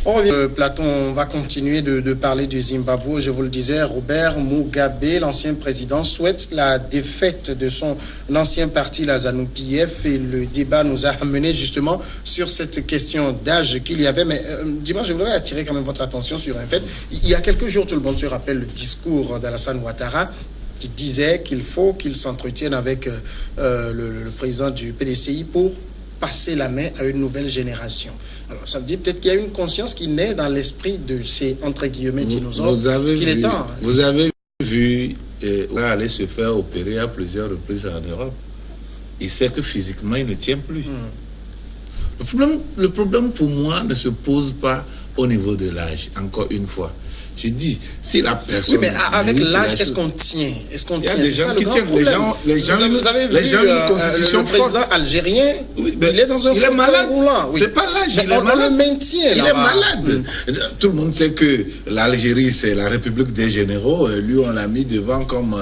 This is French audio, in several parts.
On revient Platon, on va continuer de parler du Zimbabwe. Je vous le disais, Robert Mugabe, l'ancien président, souhaite la défaite de son ancien parti, la ZANU-PF, et le débat nous a amené justement sur cette question d'âge qu'il y avait. Mais dimanche, je voudrais attirer quand même votre attention sur un fait. Il y a quelques jours, tout le monde se rappelle le discours d'Alassane Ouattara qui disait qu'il faut qu'il s'entretienne avec le président du PDCI pour passer la main à une nouvelle génération. Alors, ça veut dire peut-être qu'il y a une conscience qui naît dans l'esprit de ces, entre guillemets, dinosaures, qu'il est temps. Vous avez vu aller se faire opérer à plusieurs reprises en Europe. Il sait que physiquement, il ne tient plus. Le problème pour moi ne se pose pas au niveau de l'âge, encore une fois. Je dis, si la personne... Oui, mais avec l'âge, est-ce qu'on tient? Est-ce qu'on tient? Il y a des gens qui tiennent. Vous avez vu une constitution le président algérien, oui, il est dans un fauteuil roulant. Oui. C'est pas l'âge, il est malade. On le maintient, il est malade. Tout le monde sait que l'Algérie, c'est la République des généraux. Lui, on l'a mis devant comme...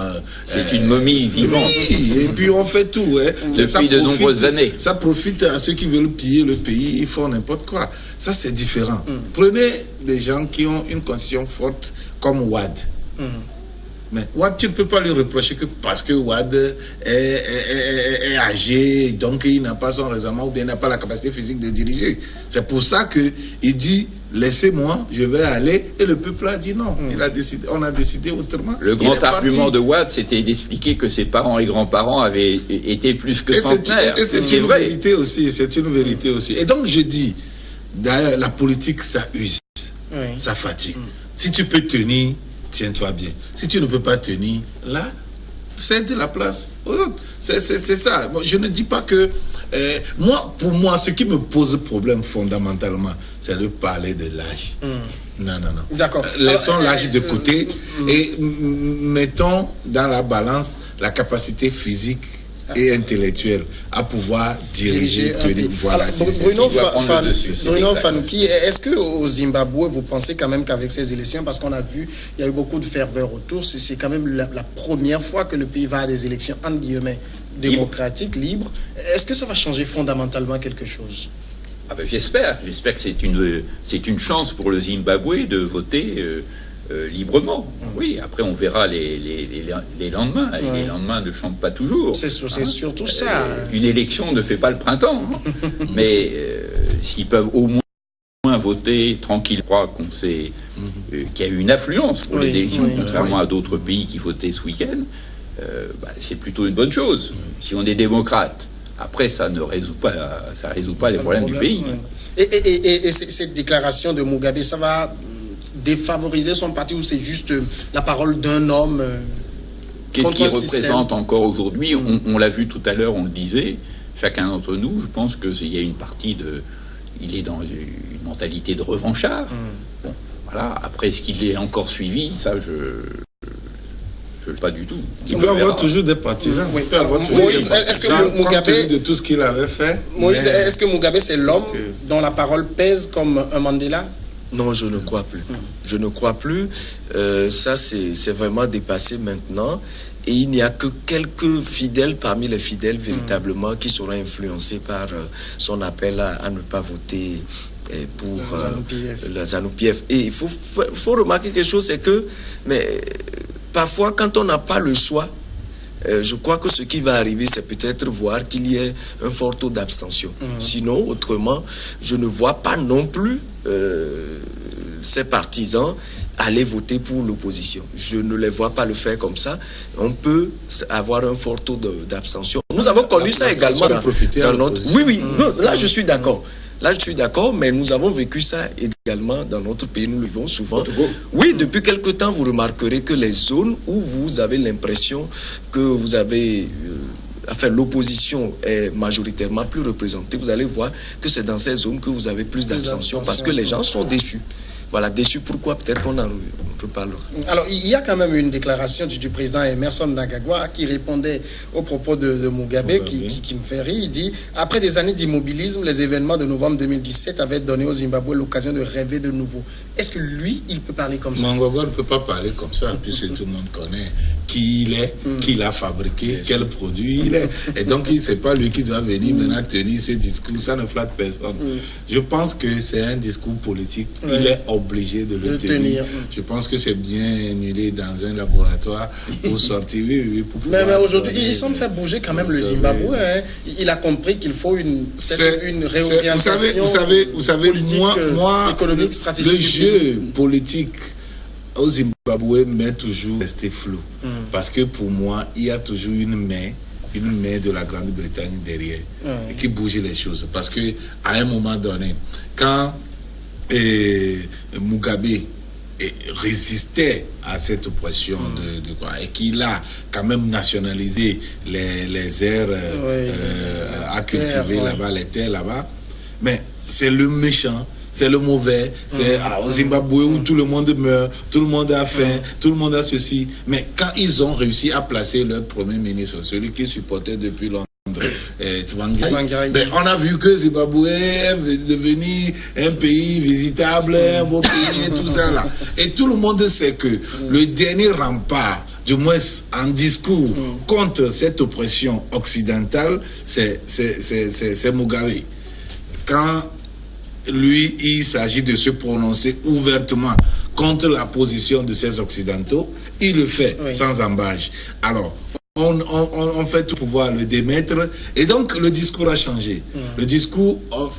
c'est une momie vivante. Oui, et puis on fait tout. Depuis de nombreuses années. Ça profite à ceux qui veulent piller le pays. Ils font n'importe quoi. Ça, c'est différent. Prenez des gens qui ont une constitution forte comme Wade. Mais Wade, tu ne peux pas lui reprocher que parce que Wade est âgé, donc il n'a pas son raisonnement ou bien n'a pas la capacité physique de diriger. C'est pour ça qu'il dit, laissez-moi, je vais aller. Et le peuple a dit non. On a décidé autrement. Le grand argument de Wade, c'était d'expliquer que ses parents et grands-parents avaient été plus que centenaires. Et c'est une vérité aussi. C'est une vérité aussi. Et donc je dis, d'ailleurs, la politique, ça use. Ça fatigue. Si tu peux tenir, tiens-toi bien. Si tu ne peux pas tenir, là, cède la place aux autres. C'est ça. Bon, je ne dis pas que... pour moi, ce qui me pose problème fondamentalement, c'est de parler de l'âge. Non. D'accord. Laissons l'âge de côté et mettons dans la balance la capacité physique et intellectuel à pouvoir diriger voilà. Bruno Fanouki, est-ce que au Zimbabwe vous pensez quand même qu'avec ces élections, parce qu'on a vu il y a eu beaucoup de ferveur autour, c'est quand même la première fois que le pays va à des élections entre guillemets démocratiques, libres, est-ce que ça va changer fondamentalement quelque chose? J'espère que c'est une chance pour le Zimbabwe de voter librement. Oui, après on verra les lendemains. Et les lendemains ne chantent pas toujours. C'est surtout ça. Une élection ne fait pas le printemps. Mais s'ils peuvent au moins voter tranquille, je crois qu'on sait qu'il y a eu une affluence pour les élections, contrairement à d'autres pays qui votaient ce week-end, c'est plutôt une bonne chose. Si on est démocrate, après ça ne résout pas les problèmes du pays. Et cette déclaration de Mugabe, ça va défavoriser son parti ou c'est juste la parole d'un homme qu'est-ce qu'il représente encore aujourd'hui? On l'a vu tout à l'heure, on le disait, chacun d'entre nous, je pense qu'il y a une partie il est dans une mentalité de revanchard. Bon, voilà. Après, est-ce qu'il est encore suivi? Ça, je pas du tout. Il peut avoir toujours des partisans. Oui. Est-ce que Mugabe, compte tenu de tout ce qu'il avait fait, est-ce que Mugabe c'est l'homme dont la parole pèse comme un Mandela? Non, je ne crois plus. Je ne crois plus. Ça, c'est vraiment dépassé maintenant. Et il n'y a que quelques fidèles parmi les fidèles véritablement qui seront influencés par son appel à ne pas voter pour la ZANU-PF. Et il faut remarquer quelque chose, c'est que parfois, quand on n'a pas le choix, je crois que ce qui va arriver, c'est peut-être voir qu'il y ait un fort taux d'abstention. Sinon, autrement, je ne vois pas non plus ces partisans aller voter pour l'opposition. Je ne les vois pas le faire comme ça. On peut avoir un fort taux d'abstention. Nous avons connu ça également dans notre... Oui, non, là je suis d'accord. Là, je suis d'accord, mais nous avons vécu ça également dans notre pays. Nous le vivons souvent. Oui, depuis quelque temps, vous remarquerez que les zones où vous avez l'impression que vous avez... l'opposition est majoritairement plus représentée. Vous allez voir que c'est dans ces zones que vous avez plus d'abstention parce que les gens sont déçus. Voilà, déçu pourquoi? Peut-être qu'on peut parler. Alors, il y a quand même une déclaration du président Emmerson Mnangagwa qui répondait aux propos de Mugabe, qui me fait rire. Il dit, après des années d'immobilisme, les événements de novembre 2017 avaient donné au Zimbabwe l'occasion de rêver de nouveau. Est-ce que lui, il peut parler comme ça? Mnangagwa ne peut pas parler comme ça, puisque tout le monde connaît qui il est, qui l'a fabriqué, quel produit il est. Et donc, c'est pas lui qui doit venir maintenant tenir ce discours. Ça ne flatte personne. Je pense que c'est un discours politique. Il est obligé de le tenir. Je pense que c'est bien annulé dans un laboratoire pour sortir. Pour mais aujourd'hui, il semble faire bouger quand même le Zimbabwe. Hein. Il a compris qu'il faut une réorientation vous savez, politique, moi, économique, stratégique. Le jeu politique au Zimbabwe m'est toujours resté flou. Parce que pour moi, il y a toujours une main de la Grande-Bretagne derrière qui bouge les choses. Parce que à un moment donné, quand Mugabe résistait à cette oppression de quoi, et qu'il a quand même nationalisé les aires à cultiver là-bas, les terres là-bas, mais c'est le méchant. C'est le mauvais, c'est au Zimbabwe où tout le monde meurt, tout le monde a faim, tout le monde a ceci. Mais quand ils ont réussi à placer leur premier ministre, celui qui supportait depuis longtemps, Tsvangirai, on a vu que Zimbabwe est devenu un pays visitable, un beau pays et tout ça là. Et tout le monde sait que le dernier rempart, du moins en discours, contre cette oppression occidentale, c'est Mugabe. Quand lui, il s'agit de se prononcer ouvertement contre la position de ces Occidentaux, il le fait sans embâche. Alors, on fait tout pour pouvoir le démettre. Et donc, le discours a changé. Le discours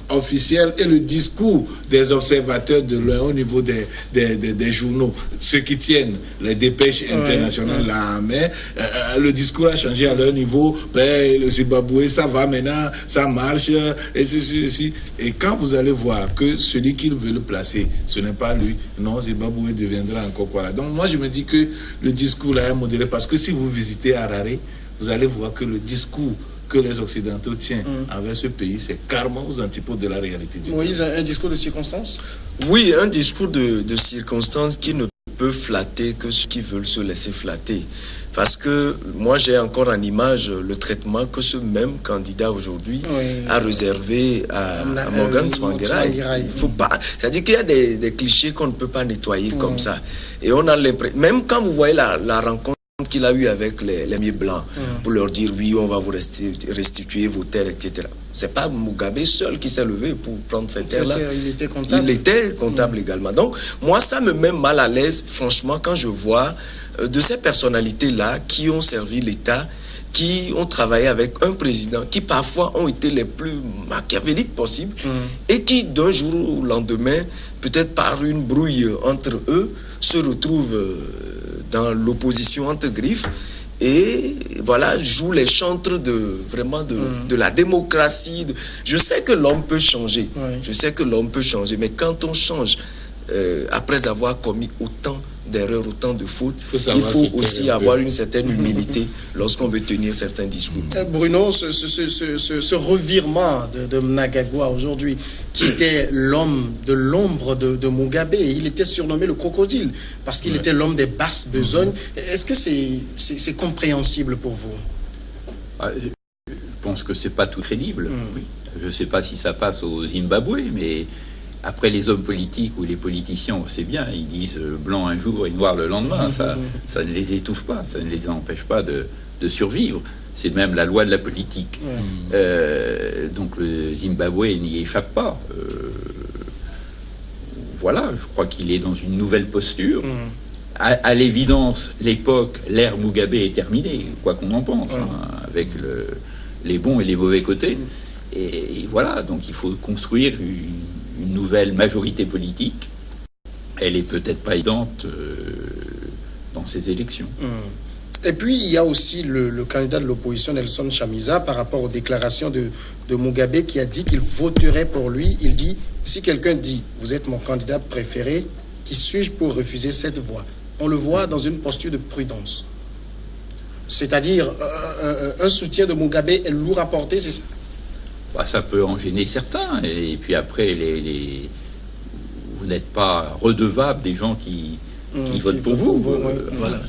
officiel et le discours des observateurs de l'un au niveau des journaux, ceux qui tiennent les dépêches internationales là, mais le discours a changé à leur niveau. Le Zimbabwe, ça va maintenant, ça marche, et ceci. Et quand vous allez voir que celui qu'ils veulent placer, ce n'est pas lui, non, Zimbabwe deviendra encore quoi là. Donc, moi, je me dis que le discours là est modéré, parce que si vous visitez Harare, vous allez voir que le discours que les Occidentaux tiennent envers ce pays, c'est carrément aux antipodes de la réalité du pays. Moïse, un discours de circonstance? Oui, un discours de circonstance qui ne peut flatter que ceux qui veulent se laisser flatter. Parce que moi, j'ai encore en image le traitement que ce même candidat aujourd'hui a réservé à Morgan Tsvangirai. Il faut pas. C'est-à-dire qu'il y a des clichés qu'on ne peut pas nettoyer comme ça. Et on a l'impression, même quand vous voyez la rencontre qu'il a eu avec les miens blancs pour leur dire oui, on va vous restituer vos terres, etc. C'est pas Mugabe seul qui s'est levé pour prendre cette terre-là. Il était comptable. Il était comptable également. Donc, moi, ça me met mal à l'aise, franchement, quand je vois de ces personnalités-là qui ont servi l'État, qui ont travaillé avec un président, qui parfois ont été les plus machiavéliques possibles, et qui, d'un jour au lendemain, peut-être par une brouille entre eux, se retrouvent dans l'opposition entre griffes et voilà, jouent les chantres de la démocratie. Je sais que l'homme peut changer. Je sais que l'homme peut changer, mais quand on change après avoir commis autant d'erreurs, autant de fautes, il faut aussi avoir une certaine humilité lorsqu'on veut tenir certains discours. Bruno, ce revirement de Mnangagwa aujourd'hui, qui était l'homme de l'ombre de Mugabe, il était surnommé le crocodile parce qu'il était l'homme des basses besognes. Est-ce que c'est compréhensible pour vous? Je pense que c'est pas tout crédible. Oui. Je ne sais pas si ça passe au Zimbabwe, mais après, les hommes politiques ou les politiciens, on sait bien, ils disent blanc un jour et noir le lendemain. Ça ne les étouffe pas, ça ne les empêche pas de survivre. C'est même la loi de la politique. Donc le Zimbabwe n'y échappe pas. Voilà, je crois qu'il est dans une nouvelle posture. À l'évidence, l'ère Mugabe est terminée, quoi qu'on en pense, avec les bons et les mauvais côtés. Et voilà, donc il faut construire une nouvelle majorité politique. Elle est peut-être pas aidante dans ces élections. Et puis, il y a aussi le candidat de l'opposition, Nelson Chamisa, par rapport aux déclarations de Mugabe, qui a dit qu'il voterait pour lui. Il dit, si quelqu'un dit, vous êtes mon candidat préféré, qui suis-je pour refuser cette voie? On le voit dans une posture de prudence. C'est-à-dire, un soutien de Mugabe est lourd à porter, c'est ça? Ça peut en gêner certains, et puis après, vous n'êtes pas redevable des gens qui votent pour vous. Voilà.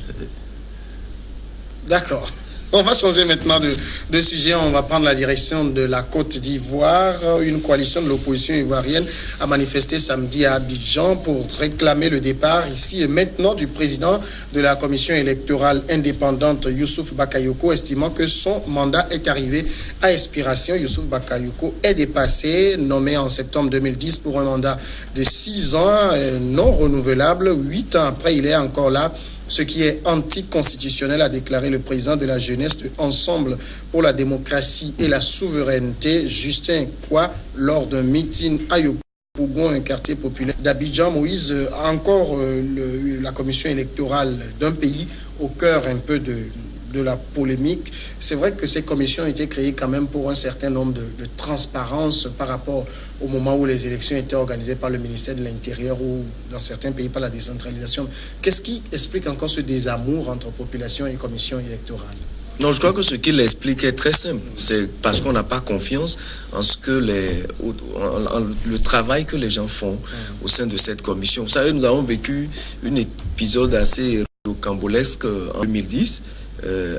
D'accord. On va changer maintenant de sujet. On va prendre la direction de la Côte d'Ivoire. Une coalition de l'opposition ivoirienne a manifesté samedi à Abidjan pour réclamer le départ ici et maintenant du président de la commission électorale indépendante, Youssouf Bakayoko, estimant que son mandat est arrivé à expiration. Youssouf Bakayoko est dépassé, nommé en septembre 2010 pour un mandat de 6 ans non renouvelable. 8 ans après, il est encore là. Ce qui est anticonstitutionnel, a déclaré le président de la jeunesse de Ensemble pour la démocratie et la souveraineté, Justin Kwa, lors d'un meeting à Yopougon, un quartier populaire d'Abidjan. Moïse, encore la commission électorale d'un pays au cœur un peu de la polémique. C'est vrai que ces commissions ont été créées quand même pour un certain nombre de transparence par rapport au moment où les élections étaient organisées par le ministère de l'Intérieur ou dans certains pays par la décentralisation. Qu'est-ce qui explique encore ce désamour entre population et commission électorale? Non, je crois que ce qui l'explique est très simple. C'est parce qu'on n'a pas confiance en ce que le travail que les gens font au sein de cette commission. Vous savez, nous avons vécu un épisode assez rocambolesque en 2010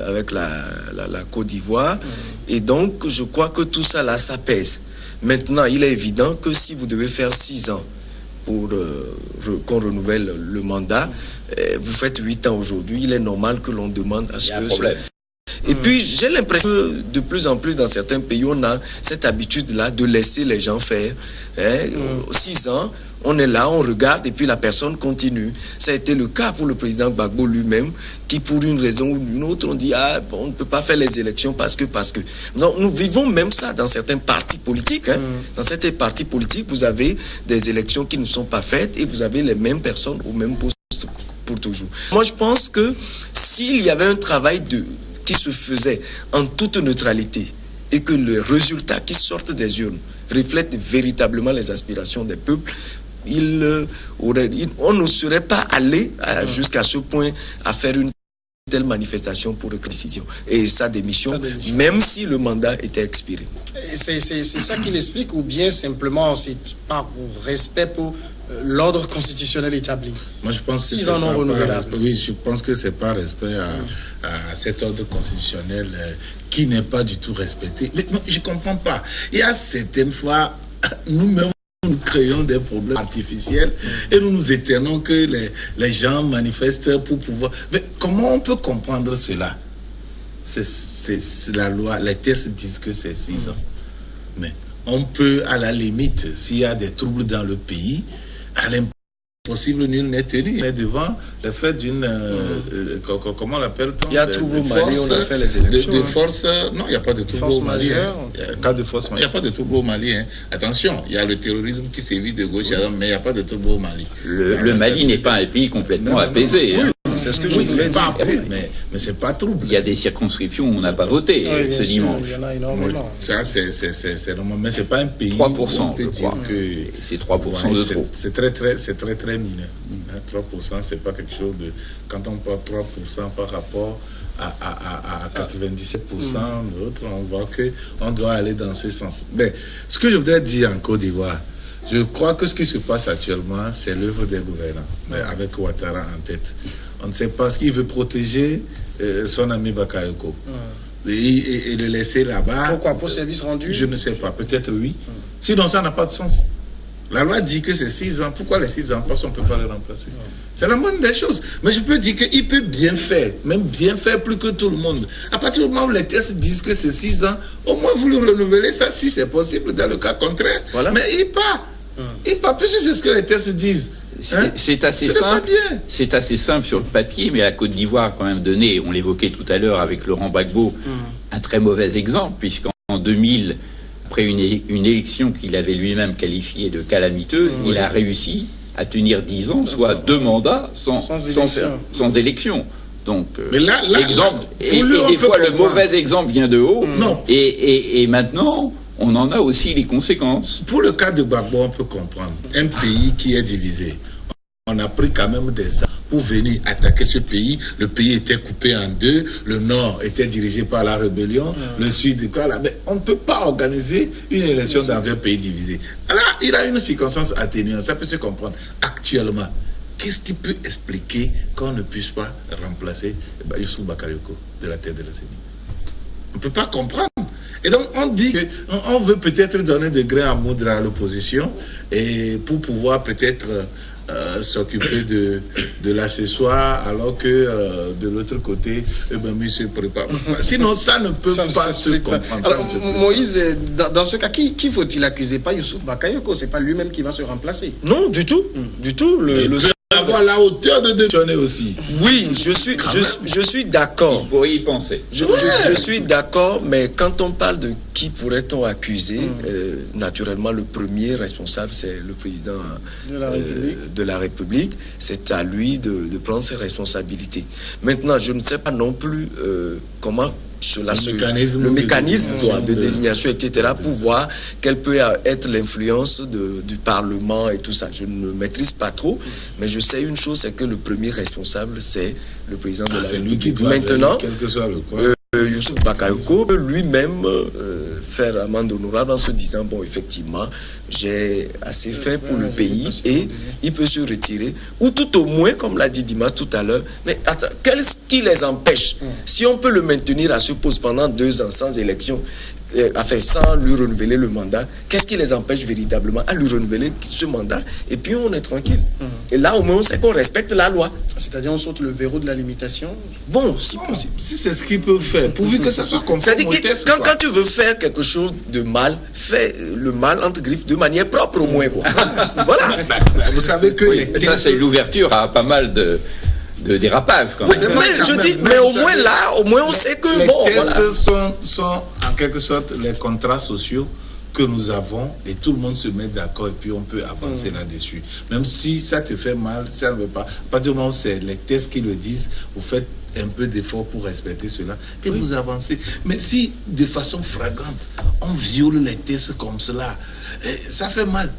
avec la Côte d'Ivoire. Et donc, je crois que tout ça là, ça pèse. Maintenant, il est évident que si vous devez faire 6 ans pour qu'on renouvelle le mandat, vous faites 8 ans aujourd'hui, il est normal que l'on demande à ce que... Et puis, j'ai l'impression que de plus en plus dans certains pays, on a cette habitude-là de laisser les gens faire. 6 ans, on est là, on regarde et puis la personne continue. Ça a été le cas pour le président Gbagbo lui-même, qui pour une raison ou une autre, on dit on ne peut pas faire les élections parce que. Donc, nous vivons même ça dans certains partis politiques. Dans certains partis politiques, vous avez des élections qui ne sont pas faites et vous avez les mêmes personnes au même poste pour toujours. Moi, je pense que s'il y avait un travail qui se faisait en toute neutralité et que les résultats qui sortent des urnes reflètent véritablement les aspirations des peuples, on ne serait pas allé jusqu'à ce point à faire une telle manifestation pour décision et sa démission, même si le mandat était expiré. C'est ça qui l'explique, ou bien simplement c'est par respect pour l'ordre constitutionnel établi? Moi, je pense que 6 ans non renouvelables. Oui, je pense que c'est par respect à cet ordre constitutionnel qui n'est pas du tout respecté. Mais non, je ne comprends pas. Il y a certaines fois, nous-mêmes, nous créons des problèmes artificiels et nous nous étonnons que les gens manifestent pour pouvoir... Mais comment on peut comprendre cela? C'est la loi, les textes disent que c'est 6 ans. Mais on peut, à la limite, s'il y a des troubles dans le pays, à l'impossible, nul n'est tenu. Mais devant le fait d'une... comment l'appelle-t-on? Il y a trouble au Mali, on a fait les élections. De force... Non, il n'y a pas de trouble au Mali. Il n'y a pas de trouble au Mali. Attention, il y a le terrorisme qui sévit de gauche, mais il n'y a pas de trouble au Mali. Le Mali n'est pas un pays complètement apaisé. C'est ce que je voulais dire. Mais c'est pas trouble. Il y a des circonscriptions où on n'a pas voté ce dimanche. Il y en a énormément. Ça, c'est normal. Mais c'est pas un pays 3%, où on peut dire que... C'est 3% de trop. C'est très mineur. 3%, c'est pas quelque chose de... Quand on parle 3% par rapport à 97% d'autres, on voit qu'on doit aller dans ce sens. Mais ce que je voudrais dire en Côte d'Ivoire, je crois que ce qui se passe actuellement, c'est l'œuvre des gouvernants, avec Ouattara en tête. On ne sait pas ce qu'il veut protéger son ami Bakayoko. Et le laisser là-bas. Pourquoi? Pour service rendu? Je ne sais pas, peut-être oui. Sinon, ça n'a pas de sens. La loi dit que c'est 6 ans. Pourquoi les 6 ans? Parce qu'on ne peut pas les remplacer. C'est la moindre des choses. Mais je peux dire qu'il peut bien faire, même bien faire plus que tout le monde. À partir du moment où les tests disent que c'est 6 ans, au moins vous le renouvelez, ça, si c'est possible, dans le cas contraire. Voilà. Mais il part. Il part, puisque c'est ce que les tests disent. C'est assez simple. C'est assez simple sur le papier, mais la Côte d'Ivoire a quand même donné, on l'évoquait tout à l'heure avec Laurent Gbagbo, un très mauvais exemple, puisqu'en 2000, après une élection qu'il avait lui-même qualifiée de calamiteuse, il a réussi à tenir 10 ans, soit 2 mandats sans élection. Donc, mais là, exemple, et des fois le mauvais exemple vient de haut, et maintenant... On en a aussi les conséquences. Pour le cas de Gbagbo, on peut comprendre. Un pays qui est divisé. On a pris quand même des armes pour venir attaquer ce pays. Le pays était coupé en 2. Le nord était dirigé par la rébellion. Le sud, quoi là. Mais on ne peut pas organiser une élection dans un pays divisé. Là, il a une circonstance atténuante. Ça peut se comprendre. Actuellement, qu'est-ce qui peut expliquer qu'on ne puisse pas remplacer Youssouf Bakayoko de la tête de la CENI? On ne peut pas comprendre. Et donc, on dit qu'on veut peut-être donner de grain à moudre à l'opposition et pour pouvoir peut-être s'occuper de l'accessoire, alors que de l'autre côté, ils se préparent. Sinon, ça ne peut pas se comprendre. Alors, Moïse, dans ce cas, qui faut-il accuser? Pas Youssouf Bakayoko, c'est pas lui-même qui va se remplacer. Non, du tout. Du tout. Avoir la hauteur de déjeuner aussi. Oui, je suis d'accord. Il faut y penser. Je suis d'accord, mais quand on parle de qui pourrait-on accuser, naturellement, le premier responsable, c'est le président de la République. C'est à lui de prendre ses responsabilités. Maintenant, je ne sais pas non plus comment le mécanisme de désignation, etc., pour voir quelle peut être l'influence du Parlement et tout ça. Je ne maîtrise pas trop, mais je sais une chose, c'est que le premier responsable, c'est le président de la République. Maintenant, quel que soit le quoi. Youssouf Bakayoko peut lui-même faire amende honorable en se disant, bon, effectivement, j'ai assez fait pour le pays, et il peut se retirer. Ou tout au moins, comme l'a dit Dimas tout à l'heure, mais attends, qu'est-ce qui les empêche? Si on peut le maintenir à ce poste pendant 2 ans sans élection, sans lui renouveler le mandat, qu'est-ce qui les empêche véritablement à lui renouveler ce mandat? Et puis on est tranquille. Et là, au moins, on sait qu'on respecte la loi. C'est-à-dire, on saute le verrou de la limitation? Bon, si possible. Si c'est ce qu'ils peuvent faire, pourvu que ça soit conforme. C'est-à-dire que quand tu veux faire quelque chose de mal, fais le mal entre griffes de manière propre au moins. Voilà. Vous savez que les tests... Ça, c'est l'ouverture à pas mal de dérapage quand même. Mais au moins là, au moins on sait que les tests voilà. sont en quelque sorte les contrats sociaux que nous avons, et tout le monde se met d'accord et puis on peut avancer là-dessus. Même si ça te fait mal, ça ne veut pas. Pas du moment où c'est les tests qui le disent, vous faites un peu d'effort pour respecter cela et vous avancez. Mais si de façon flagrante, on viole les tests comme cela, ça fait mal.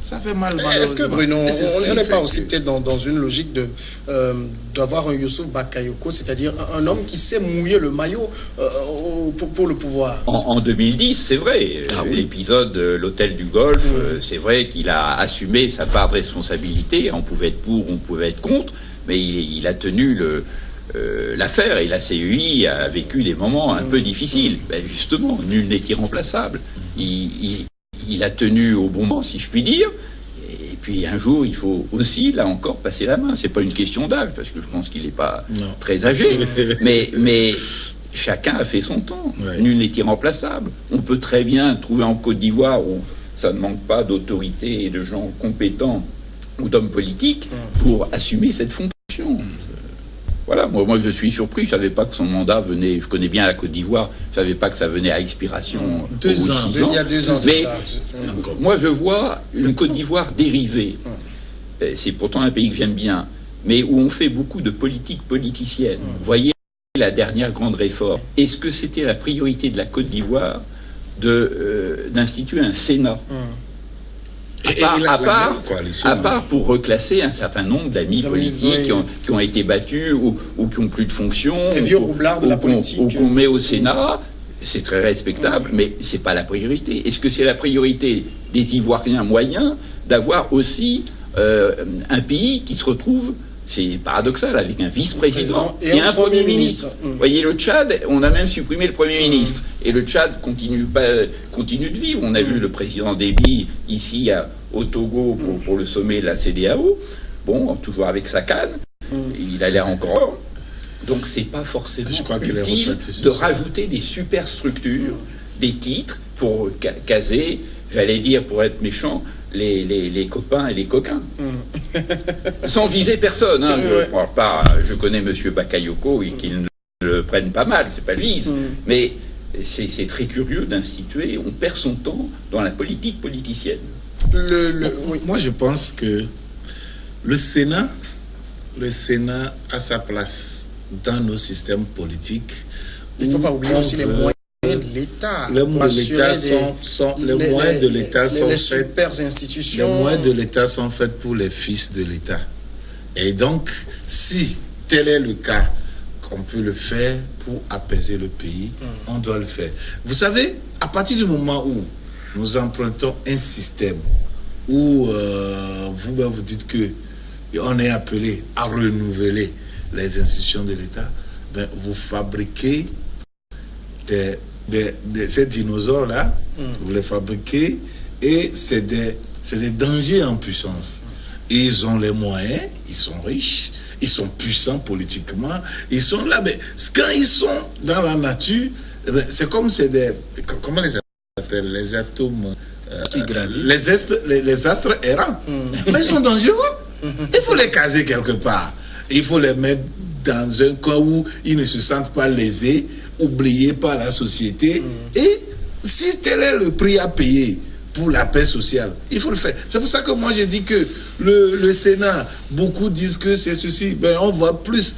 Ça fait mal. Est-ce que Bruno, on n'est pas aussi peut-être dans une logique d'avoir un Youssouf Bakayoko, c'est-à-dire un homme qui sait mouiller le maillot pour le pouvoir? En 2010, c'est vrai. L'épisode de l'hôtel du Golfe, c'est vrai qu'il a assumé sa part de responsabilité. On pouvait être pour, on pouvait être contre, mais il a tenu l'affaire, et la CEI a vécu des moments un peu difficiles. Ben justement, nul n'est irremplaçable. Il a tenu au bon moment, si je puis dire. Et puis un jour, il faut aussi, là encore, passer la main. C'est pas une question d'âge, parce que je pense qu'il n'est pas très âgé. mais chacun a fait son temps. Ouais. Nul n'est irremplaçable. On peut très bien trouver en Côte d'Ivoire, où ça ne manque pas d'autorité et de gens compétents ou d'hommes politiques pour assumer cette fonction. Voilà, moi je suis surpris, je savais pas que son mandat venait, je connais bien la Côte d'Ivoire, je savais pas que ça venait à expiration au bout de 6 ans. Il y a 2 ans, mais moi je vois une Côte d'Ivoire dérivée. C'est pourtant un pays que j'aime bien, mais où on fait beaucoup de politique politicienne. Vous voyez la dernière grande réforme. Est-ce que c'était la priorité de la Côte d'Ivoire d'instituer un Sénat? À part pour reclasser un certain nombre d'amis politiques qui ont été battus ou qui n'ont plus de fonction, ou qu'on met au Sénat, c'est très respectable, mais c'est pas la priorité. Est-ce que c'est la priorité des Ivoiriens moyens d'avoir aussi un pays qui se retrouve, c'est paradoxal, avec un vice-président et un Premier ministre. Vous voyez, le Tchad, on a même supprimé le Premier ministre. Et le Tchad continue de vivre. On a vu le président Déby ici au Togo pour le sommet de la CEDEAO. Bon, toujours avec sa canne. Il a l'air encore. Donc c'est pas forcément utile de rajouter des superstructures, des titres pour caser, j'allais dire pour être méchant, les copains et les coquins. Sans viser personne. Hein. Je connais M. Bakayoko et qu'il ne le prenne pas mal, c'est pas le vise. Mais c'est très curieux d'instituer, on perd son temps dans la politique politicienne. Moi je pense que le Sénat a sa place dans nos systèmes politiques. Il ne faut pas oublier aussi les moyens de l'État. Les moyens de l'État sont les faits. Super institutions. Les moyens de l'État sont faits pour les fils de l'État. Et donc, si tel est le cas, qu'on peut le faire pour apaiser le pays, on doit le faire. Vous savez, à partir du moment où nous empruntons un système où vous dites que on est appelé à renouveler les institutions de l'État, ben, vous fabriquez ces dinosaures-là, vous les fabriquez, et c'est des dangers en puissance. Et ils ont les moyens, ils sont riches, ils sont puissants politiquement, ils sont là, mais quand ils sont dans la nature, c'est comme comment les appelle, les atomes, les astres errants. Mais ils sont dangereux. Il faut les caser quelque part. Il faut les mettre dans un coin où ils ne se sentent pas lésés, oubliés par la société. Et si tel est le prix à payer pour la paix sociale, il faut le faire. C'est pour ça que moi je dis que le Sénat, beaucoup disent que c'est ceci. Ben, on voit plus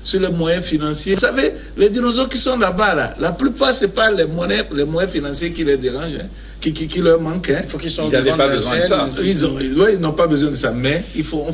sur les moyens financiers. Vous savez, les dinosaures qui sont là-bas, là, la plupart, c'est pas les moyens financiers qui les dérangent, qui leur manquent. Il faut qu'ils soient Ils n'avaient pas besoin de ça. Ils n'ont pas besoin de ça, mais il faut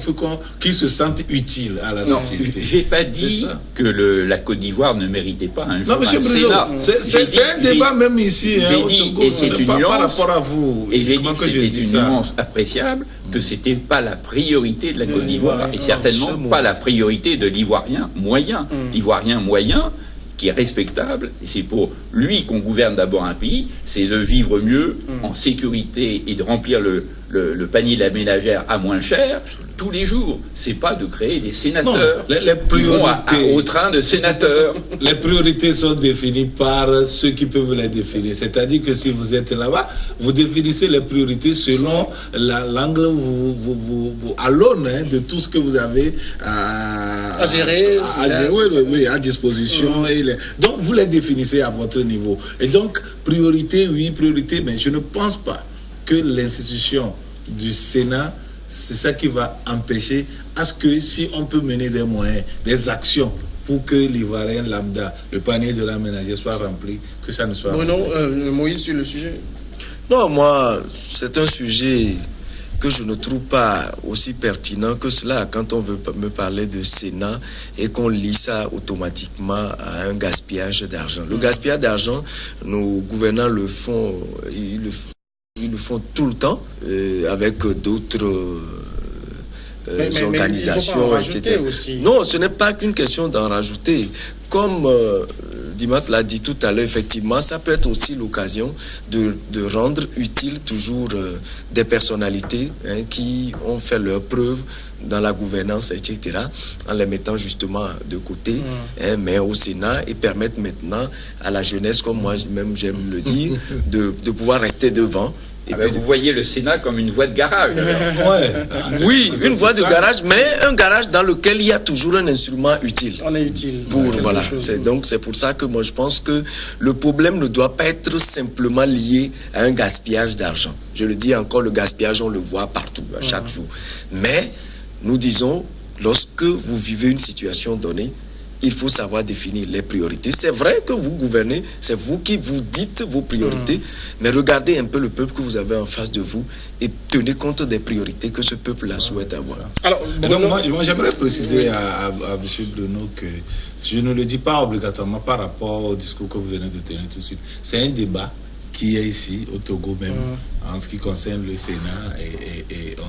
qu'ils se sentent utiles à la société. J'ai pas dit que la Côte d'Ivoire ne méritait pas un jour non, monsieur Bruno, c'est un débat même ici, au Togo, et c'est une nuance, par rapport à vous. Et j'ai dit que c'était une nuance appréciable, que c'était pas la priorité de la Côte d'Ivoire, et certainement pas la priorité de l'Ivoirien moyen. L'Ivoirien moyen, qui est respectable, c'est pour lui qu'on gouverne d'abord un pays, c'est de vivre mieux, en sécurité, et de remplir le panier de la ménagère à moins cher tous les jours. C'est pas de créer des sénateurs les priorités, au train de sénateurs. Les priorités sont définies par ceux qui peuvent les définir. C'est-à-dire que si vous êtes là-bas, vous définissez les priorités selon l'angle à l'aune de tout ce que vous avez à gérer, à disposition. Donc vous les définissez à votre niveau. Et donc priorité, mais je ne pense pas que l'institution du Sénat, c'est ça qui va empêcher à ce que si on peut mener des moyens, des actions pour que l'Ivoirien lambda, le panier de la ménagère soit rempli, que ça ne soit Bruno, Moïse, sur le sujet. Non, moi, c'est un sujet que je ne trouve pas aussi pertinent que cela quand on veut me parler de Sénat et qu'on lit ça automatiquement à un gaspillage d'argent. Le gaspillage d'argent, nos gouvernants le font, ils le font tout le temps avec d'autres organisations, etc. Aussi. Non, ce n'est pas qu'une question d'en rajouter. Comme Dimas l'a dit tout à l'heure, effectivement, ça peut être aussi l'occasion de rendre utile toujours des personnalités qui ont fait leurs preuves dans la gouvernance, etc., en les mettant justement de côté, mais au Sénat, et permettre maintenant à la jeunesse, comme moi-même j'aime le dire, de pouvoir rester devant. Et puis vous voyez le Sénat comme une voie de garage. Oui, une voie de garage, mais un garage dans lequel il y a toujours un instrument utile. On est utile. Voilà. Donc c'est pour ça que moi je pense que le problème ne doit pas être simplement lié à un gaspillage d'argent. Je le dis encore, le gaspillage, on le voit partout, à chaque jour. Mais nous disons, lorsque vous vivez une situation donnée, il faut savoir définir les priorités. C'est vrai que vous gouvernez, c'est vous qui vous dites vos priorités, mais regardez un peu le peuple que vous avez en face de vous et tenez compte des priorités que ce peuple-là souhaite avoir. Alors, Bruno, moi j'aimerais préciser à M. Bruno que je ne le dis pas obligatoirement par rapport au discours que vous venez de tenir tout de suite. C'est un débat qui est ici, au Togo même, en ce qui concerne le Sénat, et on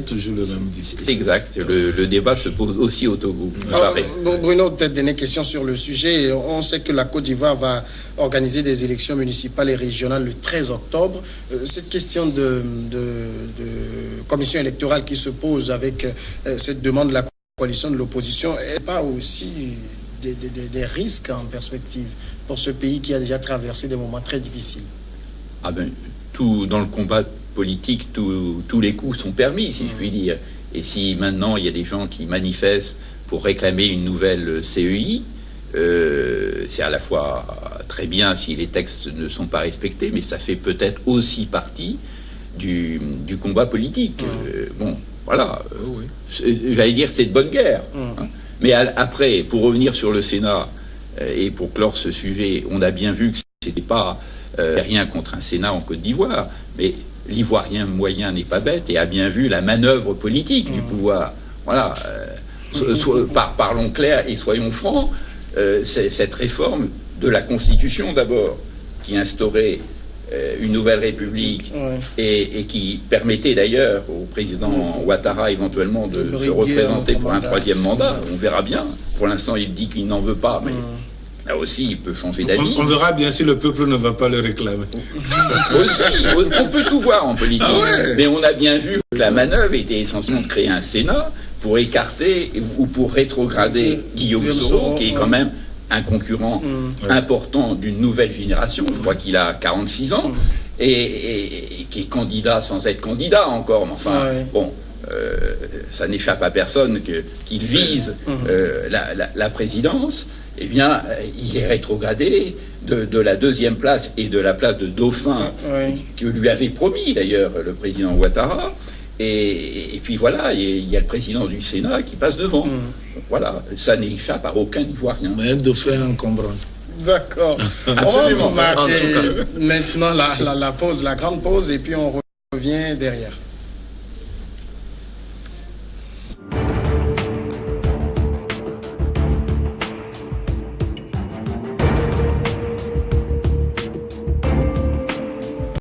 toujours le même discours. Exact. Le débat se pose aussi au Togo. Alors, Bruno, peut-être dernière question sur le sujet. On sait que la Côte d'Ivoire va organiser des élections municipales et régionales le 13 octobre. Cette question de commission électorale qui se pose avec cette demande de la coalition de l'opposition, est pas aussi des risques en perspective pour ce pays qui a déjà traversé des moments très difficiles? Tout dans le combat politique, tous les coups sont permis, si je puis dire. Et si maintenant il y a des gens qui manifestent pour réclamer une nouvelle CEI, c'est à la fois très bien si les textes ne sont pas respectés, mais ça fait peut-être aussi partie du combat politique. Voilà. J'allais dire c'est de bonne guerre. Mais après, pour revenir sur le Sénat et pour clore ce sujet, on a bien vu que c'était pas rien contre un Sénat en Côte d'Ivoire, mais l'Ivoirien moyen n'est pas bête et a bien vu la manœuvre politique du pouvoir. Voilà. Parlons clair et soyons francs. Cette réforme de la Constitution d'abord, qui instaurait une nouvelle République et qui permettait d'ailleurs au président Ouattara éventuellement de se représenter pour un troisième mandat. On verra bien. Pour l'instant, il dit qu'il n'en veut pas, mais là aussi, il peut changer d'avis. On verra bien si le peuple ne va pas le réclamer. Aussi, on peut tout voir en politique. Ah ouais. Mais on a bien vu que la manœuvre était essentiellement de créer un Sénat pour écarter ou pour rétrograder Guillaume Soro, qui est quand même un concurrent important d'une nouvelle génération. Je crois qu'il a 46 ans et qui est candidat sans être candidat encore. Mais enfin, bon, ça n'échappe à personne qu'il vise la présidence. Eh bien, il est rétrogradé de la deuxième place et de la place de dauphin que lui avait promis d'ailleurs le président Ouattara. Et puis voilà, il y a le président du Sénat qui passe devant. Voilà, ça n'échappe à aucun Ivoirien. Mais un dauphin encombrant. D'accord. On va marquer maintenant la pause, la grande pause, et puis on revient derrière.